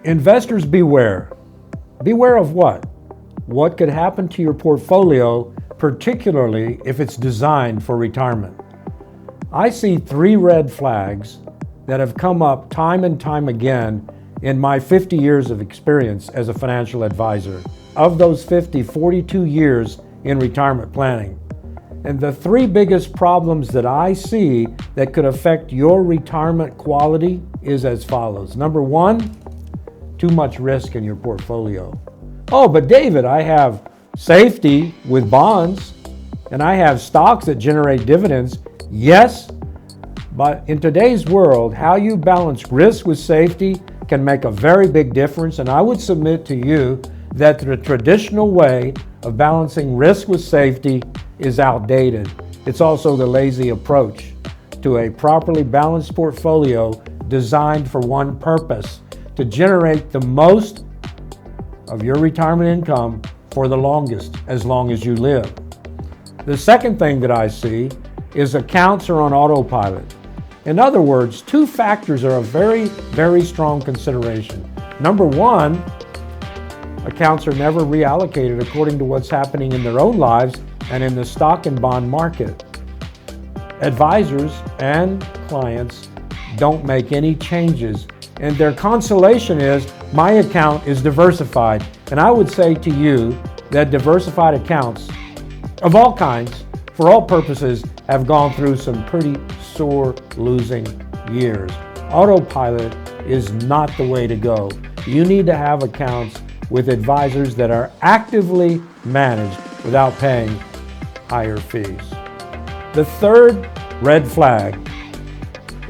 Investors beware. Beware of what? What could happen to your portfolio, particularly if it's designed for retirement. I see 3 red flags that have come up time and time again in my 50 years of experience as a financial advisor. Of those 50, 42 years in retirement planning. And the 3 biggest problems that I see that could affect your retirement quality is as follows. Number 1, too much risk in your portfolio. Oh, but David, I have safety with bonds and I have stocks that generate dividends. Yes, but in today's world, how you balance risk with safety can make a very big difference. And I would submit to you that the traditional way of balancing risk with safety is outdated. It's also the lazy approach to a properly balanced portfolio designed for one purpose, to generate the most of your retirement income for the longest, as long as you live. The second thing that I see is accounts are on autopilot. In other words, 2 factors are a very, very strong consideration. Number 1, accounts are never reallocated according to what's happening in their own lives and in the stock and bond market. Advisors and clients don't make any changes, and their consolation is, my account is diversified. And I would say to you that diversified accounts of all kinds, for all purposes, have gone through some pretty sore losing years. Autopilot is not the way to go. You need to have accounts with advisors that are actively managed without paying higher fees. The third red flag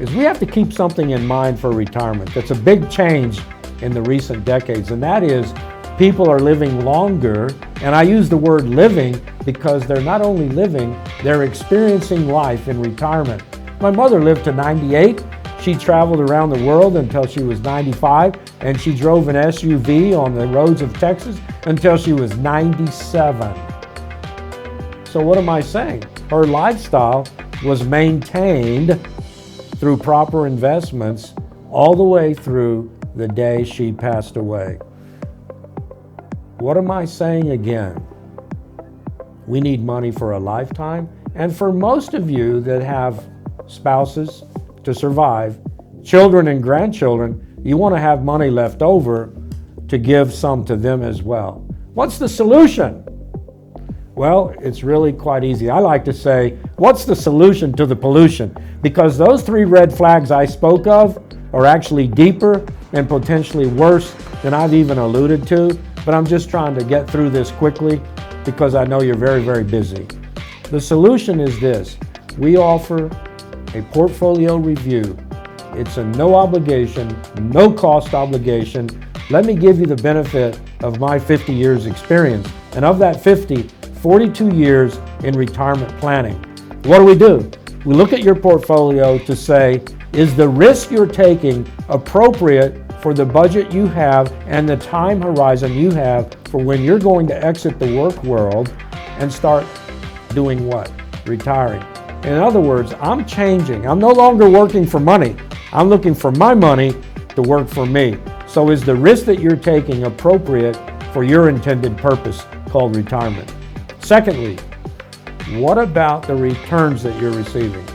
is we have to keep something in mind for retirement. That's a big change in the recent decades, and that is people are living longer, and I use the word living because they're not only living, they're experiencing life in retirement. My mother lived to 98. She traveled around the world until she was 95, and she drove an SUV on the roads of Texas until she was 97. So what am I saying? Her lifestyle was maintained through proper investments all the way through the day she passed away. What am I saying again? We need money for a lifetime, and for most of you that have spouses to survive, children and grandchildren, you want to have money left over to give some to them as well. What's the solution? Well, it's really quite easy. I like to say, what's the solution to the pollution? Because those 3 red flags I spoke of are actually deeper and potentially worse than I've even alluded to, but I'm just trying to get through this quickly because I know you're very, very busy. The solution is this. We offer a portfolio review. It's a no obligation, no cost obligation. Let me give you the benefit of my 50 years experience. And of that 50, 42 years in retirement planning. What do? We look at your portfolio to say, is the risk you're taking appropriate for the budget you have and the time horizon you have for when you're going to exit the work world and start doing what? Retiring. In other words, I'm changing. I'm no longer working for money. I'm looking for my money to work for me. So is the risk that you're taking appropriate for your intended purpose called retirement? Secondly, what about the returns that you're receiving?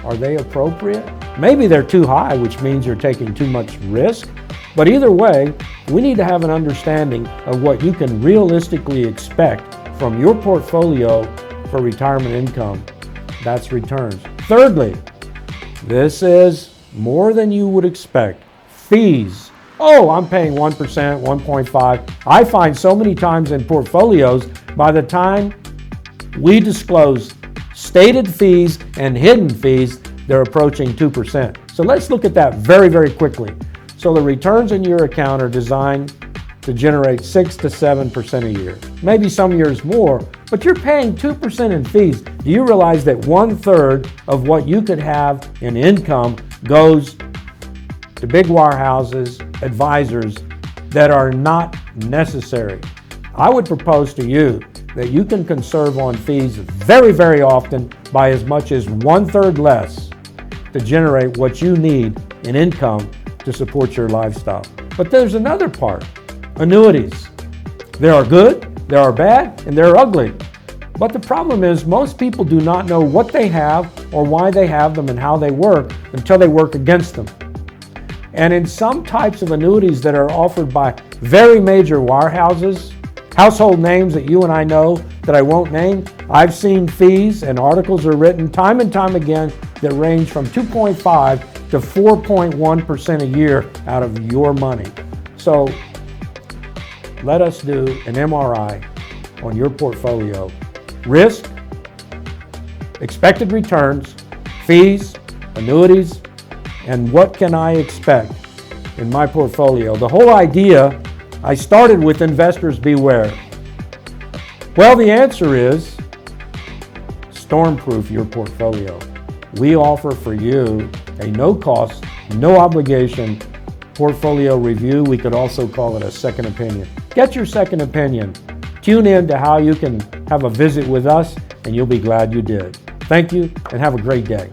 Are they appropriate? Maybe they're too high, which means you're taking too much risk. But either way, we need to have an understanding of what you can realistically expect from your portfolio for retirement income. That's returns. Thirdly, this is more than you would expect. Fees. Oh, I'm paying 1%, 1.5. I find so many times in portfolios, by the time we disclose stated fees and hidden fees, they're approaching 2%. So let's look at that very, very quickly. So the returns in your account are designed to generate 6 to 7% a year. Maybe some years more, but you're paying 2% in fees. Do you realize that 1/3 of what you could have in income goes to big wirehouses, advisors that are not necessary? I would propose to you that you can conserve on fees very, very often by as much as 1/3 less to generate what you need in income to to support your lifestyle. But there's another part, annuities. There are good, there are bad, and they're ugly. But the problem is most people do not know what they have or why they have them and how they work until they work against them. And in some types of annuities that are offered by very major wirehouses, household names that you and I know that I won't name, I've seen fees and articles are written time and time again that range from 2.5 to 4.1% a year out of your money. So let us do an MRI on your portfolio. Risk, expected returns, fees, annuities, and what can I expect in my portfolio? The whole idea, I started with investors beware. Well, the answer is stormproof your portfolio. We offer for you a no cost, no obligation portfolio review. We could also call it a second opinion. Get your second opinion. Tune in to how you can have a visit with us, and you'll be glad you did. Thank you, and have a great day.